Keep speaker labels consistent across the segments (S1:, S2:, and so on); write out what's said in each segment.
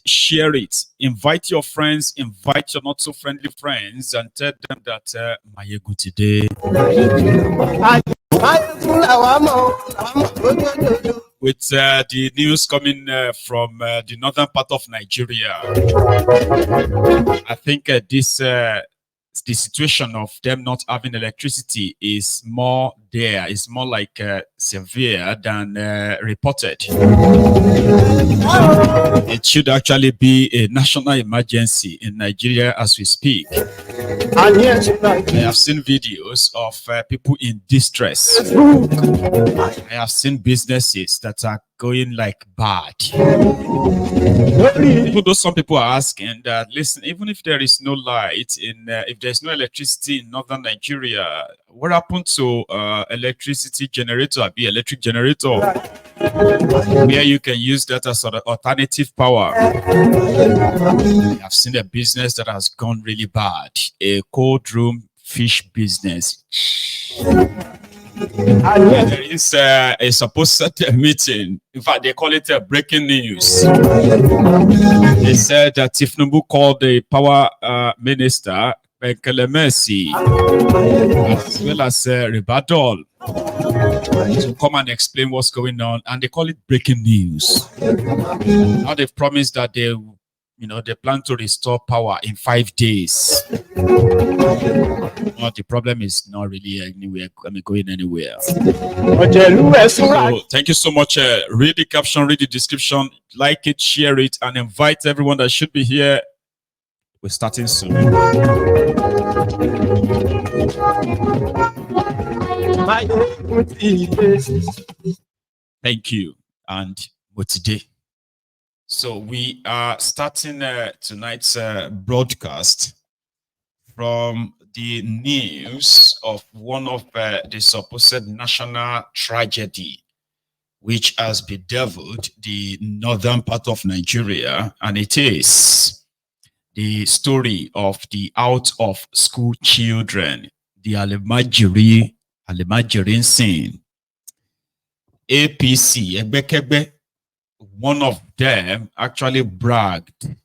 S1: share it. Invite your friends, invite your not so friendly friends, and tell them that Mayegu today. With the news coming from the northern part of Nigeria, I think the situation of them not having electricity is more like severe than reported. It should actually be a national emergency in Nigeria as we speak. I have seen videos of people in distress. I have seen businesses that are going like bad. Even though some people are asking that, listen, even if there is no light if there's no electricity in northern Nigeria, what happened to electric generator, where you can use that as sort of alternative power? I've seen a business that has gone really bad, a cold room fish business. There is a supposed meeting. In fact, they call it a breaking news. They said that Tinubu called the power minister, Benkelemesi, as well as Ribadol, to come and explain what's going on, and they call it breaking news. Now they've promised that they plan to restore power in 5 days. Well, the problem is not really going anywhere. So, thank you so much. Read the caption, read the description, like it, share it, and invite everyone that should be here. We're starting soon. Thank you, and today. So we are starting tonight's broadcast from the news of one of the supposed national tragedy, which has bedeviled the northern part of Nigeria, and it is the story of the out-of-school children, the Almajiricin. APC, Egbekegbe, one of them actually bragged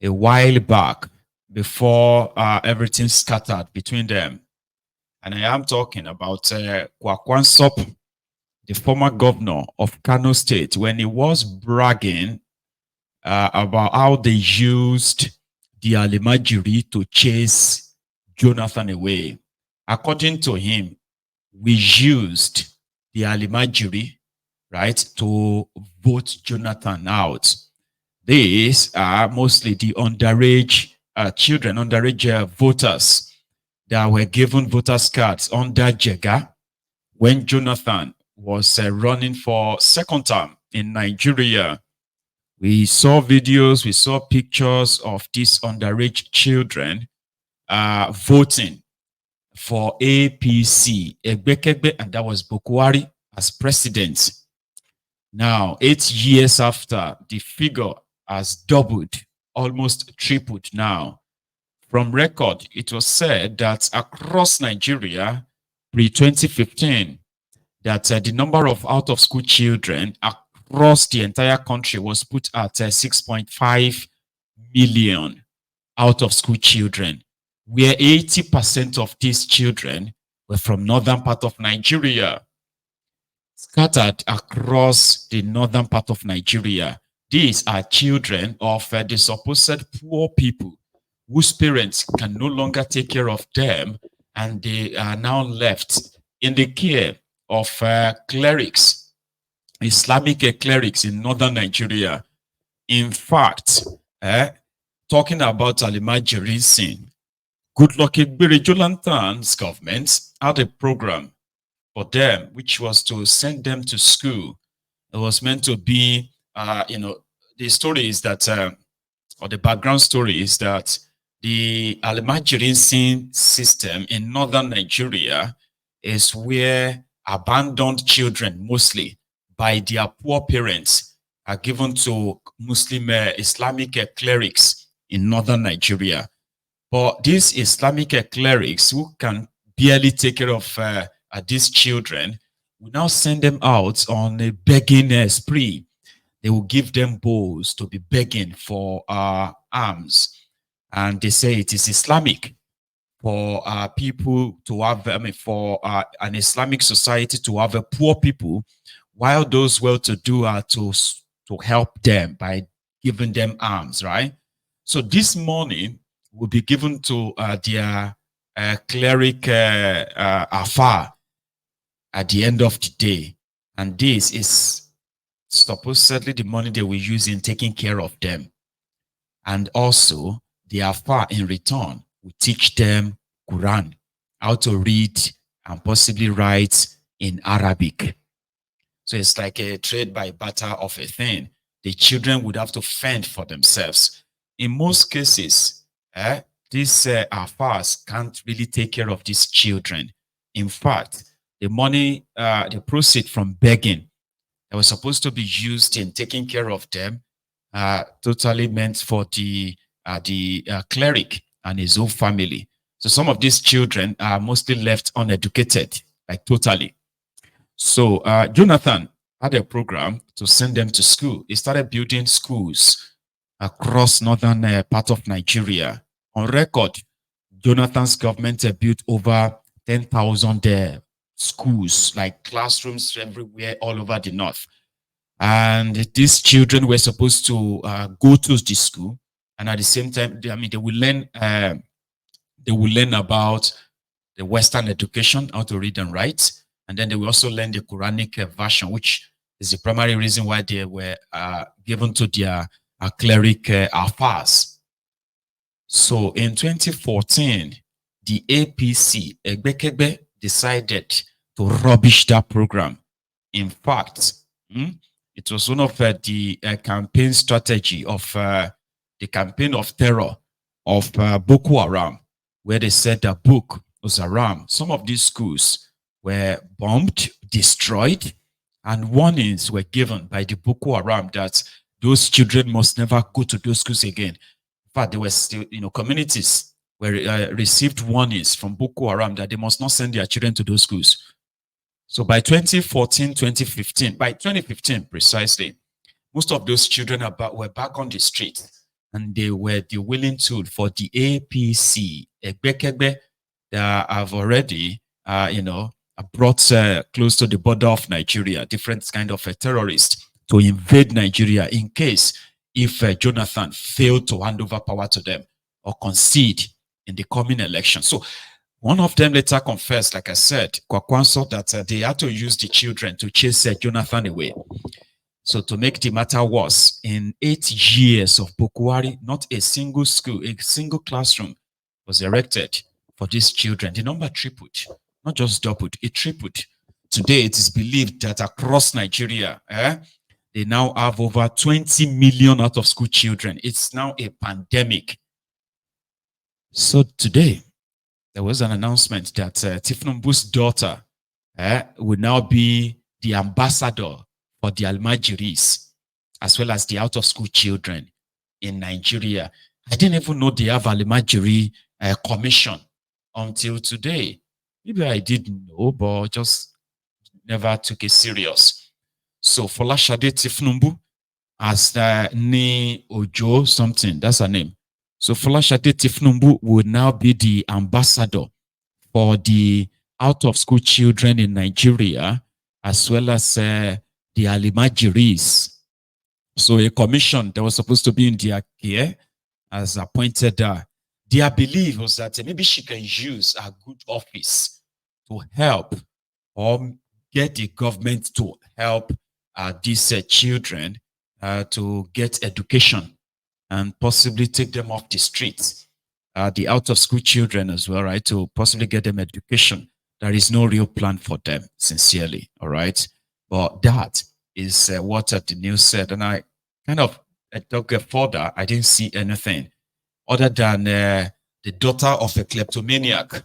S1: a while back before everything scattered between them. And I am talking about Kwakwansop, the former governor of Kano State, when he was bragging about how they used the Almajiri to chase Jonathan away. According to him, we used the Almajiri, right, to vote Jonathan out. These are mostly the underage children, underage voters that were given voters cards under Jega when Jonathan was running for second term in Nigeria. We saw videos, we saw pictures of these underage children voting for APC, Egbekegbe, and that was Bukwari as president. Now, 8 years after, the figure has doubled, almost tripled now. From record, it was said that across Nigeria, pre-2015, that the number of out-of-school children across the entire country was put at 6.5 million out-of-school children, where 80% of these children were from northern part of Nigeria. Scattered across the northern part of Nigeria, these are children of the supposed poor people whose parents can no longer take care of them, and they are now left in the care of clerics, Islamic clerics in northern Nigeria. In fact, talking about Almajiricin, Goodluck Jonathan's government had a program for them, which was to send them to school. It was meant to be, the story is that, or the background story is that the Almajiricin system in northern Nigeria is where abandoned children, mostly by their poor parents, are given to Muslim Islamic clerics in northern Nigeria. But these Islamic clerics who can barely take care of these children, we now send them out on a begging spree. they will give them bowls to be begging for alms. And they say it is Islamic for people to have, for an Islamic society to have a poor people, while those well-to-do are to help them by giving them alms, right? So this money will be given to their cleric afar at the end of the day. And this is supposedly the money they will use in taking care of them. And also, the afar in return will teach them Quran, how to read and possibly write in Arabic. So it's like a trade by barter of a thing. The children would have to fend for themselves. In most cases, these afars can't really take care of these children. In fact, the money, the proceeds from begging that was supposed to be used in taking care of them, totally meant for the cleric and his own family. So some of these children are mostly left uneducated, like totally. So Jonathan had a program to send them to school. He started building schools across northern part of Nigeria. On record, Jonathan's government built over 10,000 schools, like classrooms everywhere, all over the north. And these children were supposed to go to the school, and at the same time, they will learn. They will learn about the Western education, how to read and write, and then they will also learn the Quranic version, which is the primary reason why they were given to their cleric affairs. So in 2014, the APC, Egbekegbe, decided to rubbish that program. In fact, it was one of the campaign strategy of the campaign of terror of Boko Haram, where they said that Boko Haram, some of these schools were bombed, destroyed, and warnings were given by the Boko Haram that those children must never go to those schools again. In fact, there were still, communities where received warnings from Boko Haram that they must not send their children to those schools. So by 2014, 2015, by 2015 precisely, most of those children were back on the street, and they were the willing tool for the APC, Egbekegbe, that have already, brought close to the border of Nigeria, different kind of terrorists to invade Nigeria in case if Jonathan failed to hand over power to them or concede in the coming election. So one of them later confessed, like I said, Kwakwanso, that they had to use the children to chase Jonathan away. So to make the matter worse, in 8 years of Boko Haram, not a single school, a single classroom was erected for these children. The number tripled, not just doubled, it tripled. Today, it is believed that across Nigeria, they now have over 20 million out of school children. It's now a pandemic. So today, there was an announcement that Tinubu's daughter will now be the ambassador for the Almajiricin, as well as the out-of-school children in Nigeria. I didn't even know they have Almajiri commission until today. Maybe I didn't know, but just never took it serious. So Folashade Tinubu as Ni Ojo something, that's her name. So Folashade Tinubu will now be the ambassador for the out-of-school children in Nigeria, as well as the Almajiricin. So a commission that was supposed to be in their care as appointed. Their belief was that maybe she can use a good office to help or get the government to help these children to get education and possibly take them off the streets. The out-of-school children as well, right, to possibly get them education. There is no real plan for them, sincerely, all right? But that is what the news said. And I kind of dug further. I didn't see anything other than the daughter of a kleptomaniac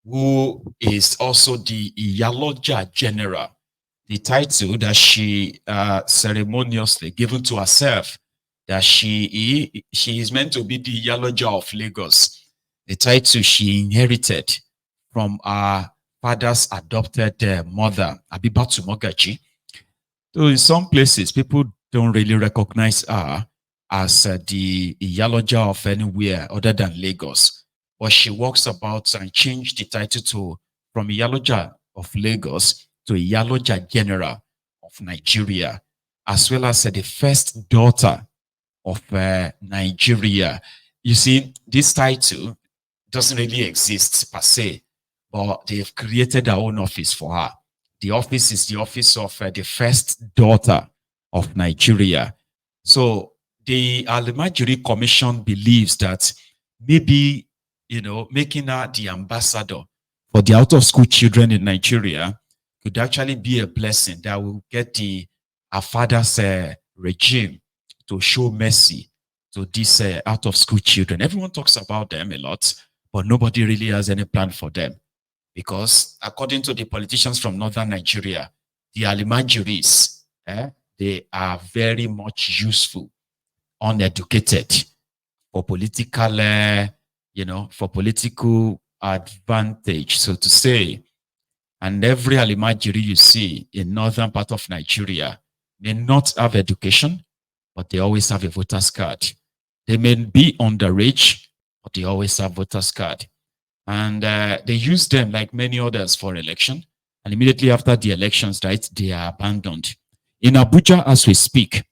S1: who is also the Iyaloja general, the title that she ceremoniously given to herself, that she is meant to be the Iyaloja of Lagos, the title she inherited from her father's adopted mother, Abibatu Mogaji. So in some places, people don't really recognize her as the Iyaloja of anywhere other than Lagos. But she walks about and changed the title to from Iyaloja of Lagos to Iyaloja General of Nigeria, as well as the first daughter of Nigeria. You see, this title doesn't really exist per se, but they've created their own office for her. The office is the office of the first daughter of Nigeria. So the Almajiri Commission believes that maybe, making her the ambassador for the out-of-school children in Nigeria could actually be a blessing that will get our father's regime to show mercy to these out-of-school children. Everyone talks about them a lot, but nobody really has any plan for them. Because according to the politicians from northern Nigeria, the Almajiris, they are very much useful, uneducated for political, for political advantage, so to say. And every Almajiri you see in northern part of Nigeria may not have education, but they always have a voter's card. They may be underage, but they always have voter's card. And they use them like many others for election. And immediately after the elections, right, they are abandoned. In Abuja, as we speak,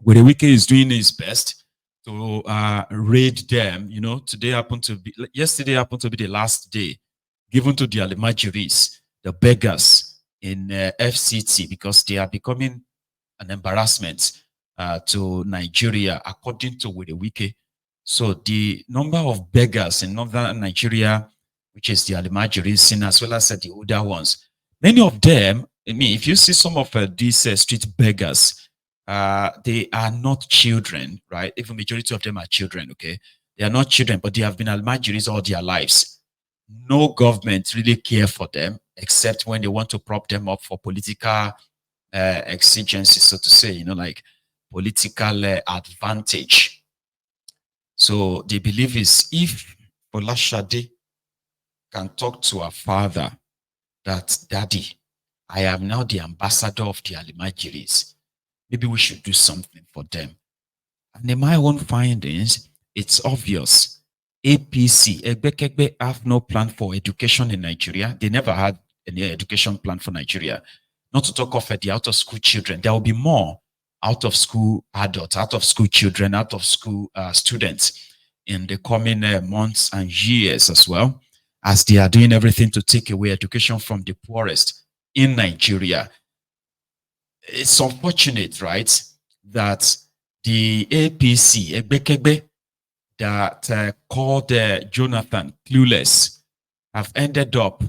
S1: Werewike is doing his best to raid them. Yesterday happened to be the last day given to the Almajiris, the beggars in FCT, because they are becoming an embarrassment to Nigeria, according to Werewike. So the number of beggars in northern Nigeria, which is the Almajiricin, as well as the older ones, many of them, if you see some of these street beggars, they are not children, right? Even majority of them are children, okay? They are not children, but they have been Almajiris all their lives. No government really care for them, except when they want to prop them up for political exigencies, so to say, like political advantage. So the belief is if Folashade can talk to her father that, Daddy, I am now the ambassador of the Almajiris, maybe we should do something for them. And in my own findings, it's obvious. APC, Egbekegbe, have no plan for education in Nigeria. They never had any education plan for Nigeria. Not to talk of the out-of-school children. There will be more out-of-school adults, out-of-school children, out-of-school students in the coming months and years as well, as they are doing everything to take away education from the poorest in Nigeria. It's unfortunate, right, that the APC, Egbekegbe, that called Jonathan clueless, have ended up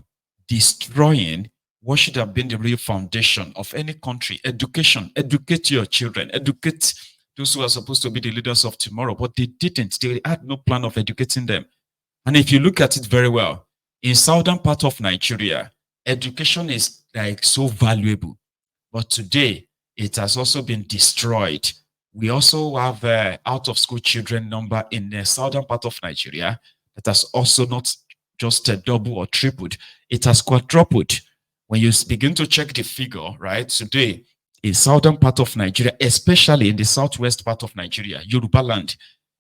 S1: destroying what should have been the real foundation of any country. Education. Educate your children. Educate those who are supposed to be the leaders of tomorrow, but they didn't. They had no plan of educating them. And if you look at it very well, in southern part of Nigeria, education is like so valuable. But today, it has also been destroyed. We also have out-of-school children number in the southern part of Nigeria that has also not just doubled or tripled. It has quadrupled. When you begin to check the figure, right, today, in southern part of Nigeria, especially in the southwest part of Nigeria, Yoruba land,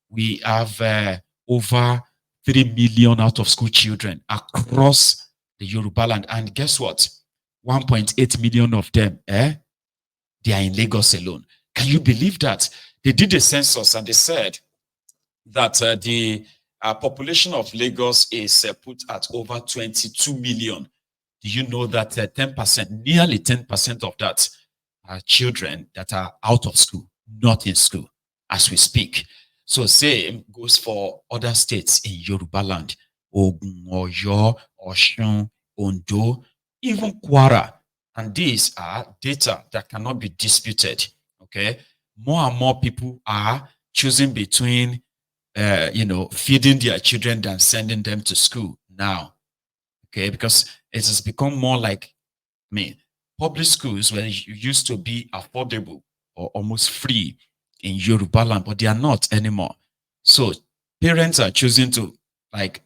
S1: we have over 3 million out-of-school children across the Yoruba land. And guess what? 1.8 million of them, they are in Lagos alone. Can you believe that? They did a census and they said that the population of Lagos is put at over 22 million. Do you know that 10%, nearly 10% of that are children that are out of school, not in school, as we speak? So same goes for other states in Yoruba land, Ogun, Oyo, Osun, Ondo, even Kwara. And these are data that cannot be disputed, okay? More and more people are choosing between, feeding their children than sending them to school now, okay? Because it has become more like, public schools where you used to be affordable or almost free in Yoruba land, but they are not anymore. So parents are choosing to, like,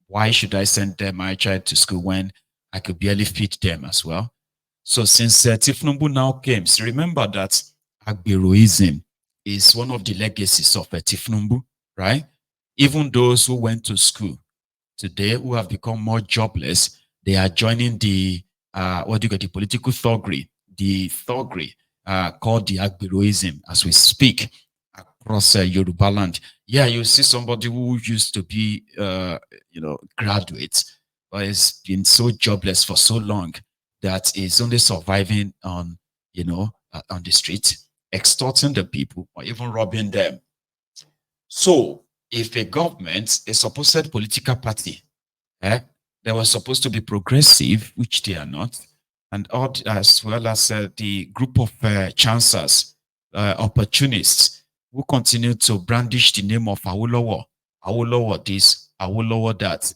S1: why should I send my child to school when I could barely feed them as well? So since Tinubu now came, so remember that Agberoism is one of the legacies of Tinubu, right? Even those who went to school today who have become more jobless, they are joining the the political thuggery called the Agberoism as we speak across Yoruba land. Yeah, you see somebody who used to be graduate, but has been so jobless for so long that is only surviving on on the street, extorting the people or even robbing them. So if a government, a supposed political party, they were supposed to be progressive, which they are not, and odd, as well as the group of chancers, opportunists, who continue to brandish the name of Awolowo this, Awolowo that,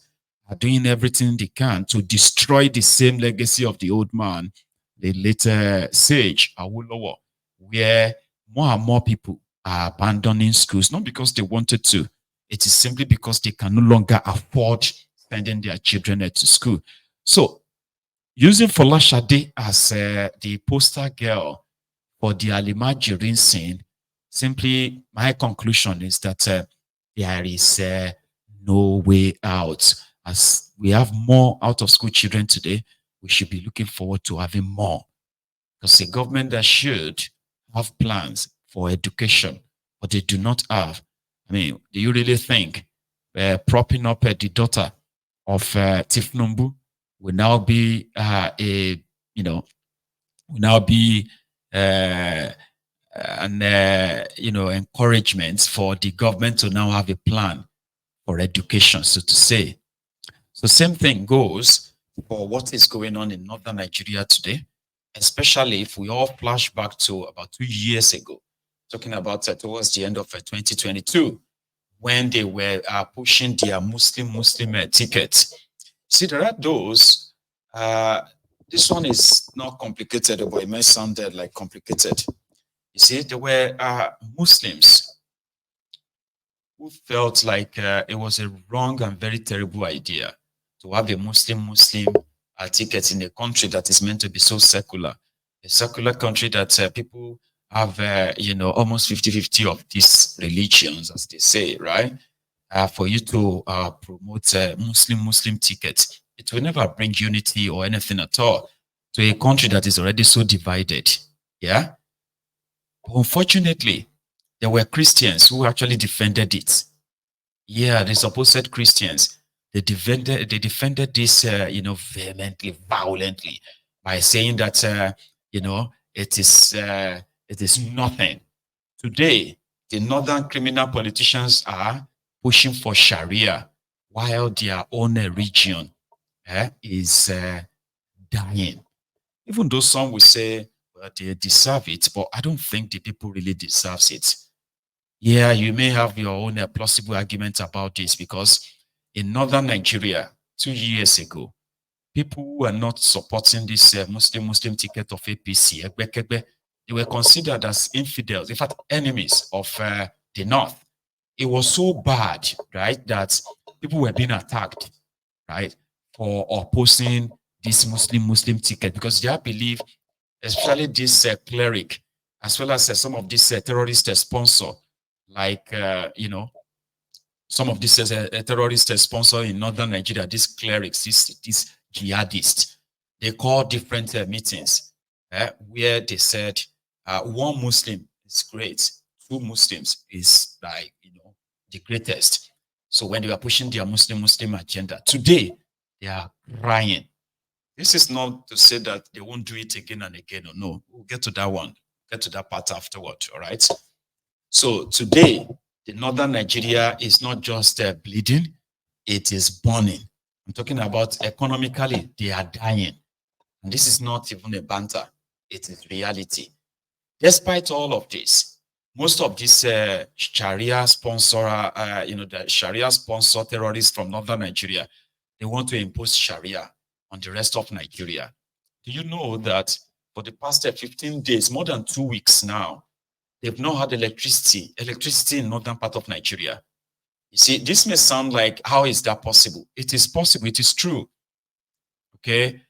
S1: are doing everything they can to destroy the same legacy of the old man, the later sage Awolowo, where more and more people are abandoning schools, not because they wanted to, it is simply because they can no longer afford sending their children to school. So, using Folashade as the poster girl for the Almajiricin, simply my conclusion is that there is no way out. As we have more out of school children today, we should be looking forward to having more. Because a government that should have plans for education, but they do not have. I mean, do you really think propping up the daughter of Tinubu will now be will now be an encouragement for the government to now have a plan for education, so to say? So same thing goes for what is going on in northern Nigeria today, especially if we all flash back to about 2 years ago, talking about towards the end of 2022, when they were pushing their Muslim tickets. See, there are those, this one is not complicated, but it may sound like complicated. You see, there were Muslims who felt like it was a wrong and very terrible idea to have a Muslim ticket in a country that is meant to be so secular, a secular country that people have, almost 50-50 of these religions, as they say, right? For you to promote Muslim tickets, it will never bring unity or anything at all to a country that is already so divided. Yeah. But unfortunately, there were Christians who actually defended it. Yeah, the supposed Christians, they defended this, vehemently, violently, by saying that, it is nothing. Today, the northern criminal politicians are pushing for Sharia, while their own region is dying. Even though some will say, well, they deserve it, but I don't think the people really deserves it. Yeah, you may have your own plausible arguments about this, because in northern Nigeria, 2 years ago, people who were not supporting this Muslim ticket of APC, they were considered as infidels, in fact, enemies of the North. It was so bad, right, that people were being attacked, right, for opposing this Muslim ticket, because their belief, especially this cleric, as well as some of these terrorist sponsor, like some of these terrorist sponsor in northern Nigeria, these clerics, these jihadists, they call different meetings where they said one Muslim is great, two Muslims is like the greatest. So when they were pushing their Muslim agenda, today they are crying. This is not to say that they won't do it again and again. Or no, we'll get to that one, get to that part afterward. All right. So today, the northern Nigeria is not just bleeding, it is burning. I'm talking about economically, they are dying. And this is not even a banter, it is reality. Despite all of this, most of these Sharia sponsor, the Sharia sponsor terrorists from northern Nigeria, they want to impose Sharia on the rest of Nigeria. Do you know that for the past 15 days, more than 2 weeks now, they've not had electricity in northern part of Nigeria? You see, this may sound like, how is that possible? It is possible. It is true. Okay.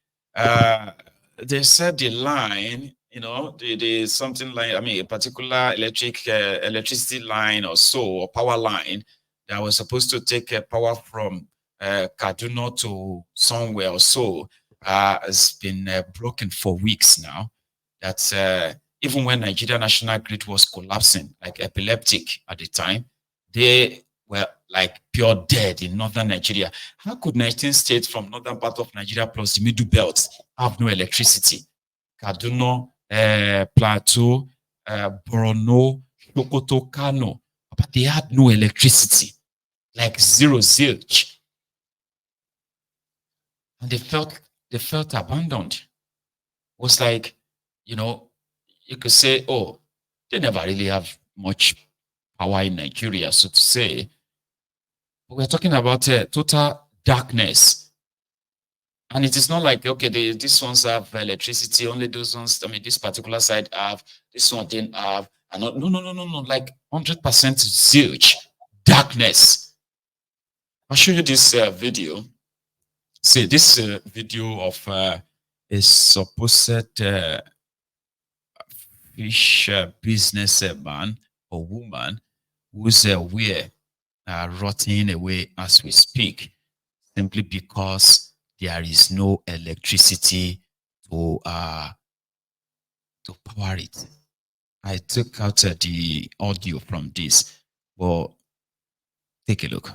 S1: They said the line the something like, I mean, a particular electricity line or so, or power line that was supposed to take power from Kaduna to somewhere or so, has been broken for weeks now. That's even when Nigeria National Grid was collapsing, like epileptic at the time, they were like pure dead in northern Nigeria. How could 19 states from northern part of Nigeria plus the middle belt have no electricity? Kaduna, Plateau, Borno, Sokoto, Kano, but they had no electricity, like zero zilch, and they felt abandoned. It was like, you could say, oh, they never really have much power in Nigeria, so to say. But we're talking about total darkness. And it is not like, okay, these ones have electricity, only those ones, I mean, this particular side have, this one didn't have. And no, like 100% zilch, darkness. I'll show you this video. See, this video of a supposed fish businessman or woman who's we're rotting away as we speak, simply because there is no electricity to power it. I took out the audio from this, but take a look.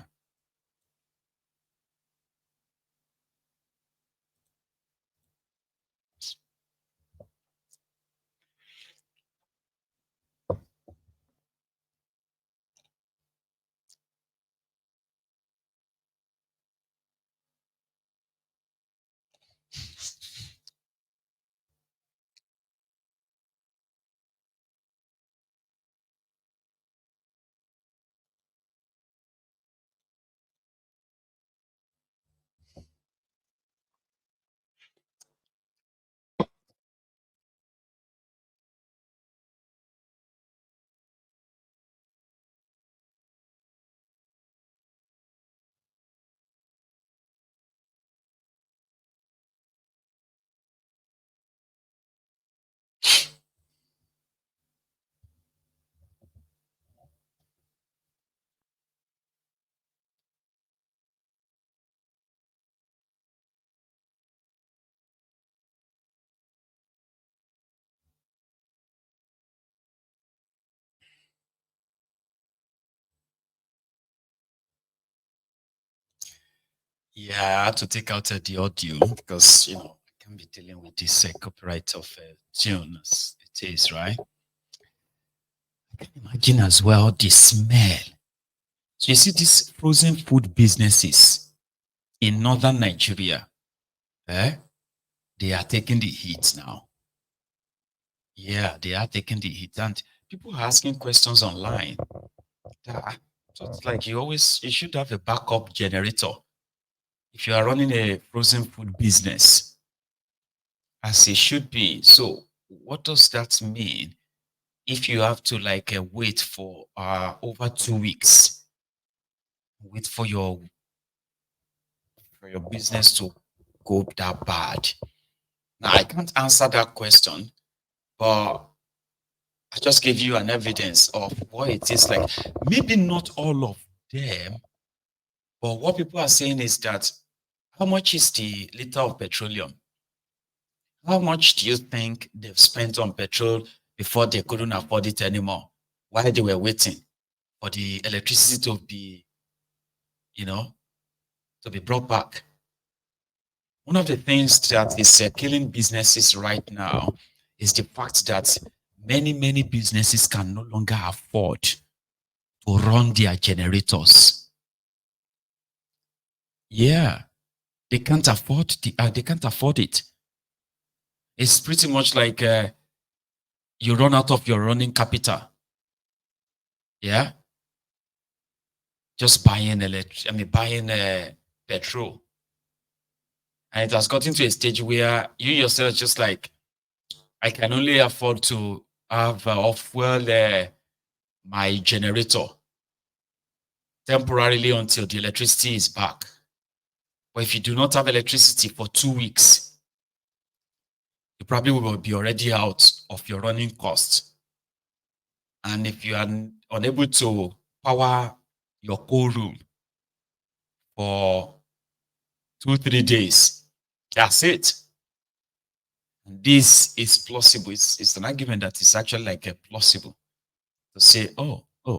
S1: Yeah, I had to take out the audio because I can't be dealing with this copyright of tune as it is, right? I can imagine as well the smell. So you see these frozen food businesses in northern Nigeria, they are taking the heat now. Yeah, they are taking the heat, and people are asking questions online. So it's like you should have a backup generator if you are running a frozen food business, as it should be. So what does that mean if you have to like wait for over 2 weeks, wait for your business to go that bad? Now I can't answer that question, but I just gave you an evidence of what it is like. Maybe not all of them, but what people are saying is that how much is the liter of petroleum? How much do you think they've spent on petrol before they couldn't afford it anymore? While they were waiting for the electricity to be brought back. One of the things that is killing businesses right now is the fact that many businesses can no longer afford to run their generators. Yeah, they can't afford it. It's pretty much like you run out of your running capital. Yeah, just buying petrol, and it has gotten to a stage where you yourself just like, I can only afford to have fuel my generator temporarily until the electricity is back. But if you do not have electricity for 2 weeks, you probably will be already out of your running costs. And if you are unable to power your cool room for 2-3 days, that's it. This is plausible. It's an argument that is actually like a plausible to say, oh,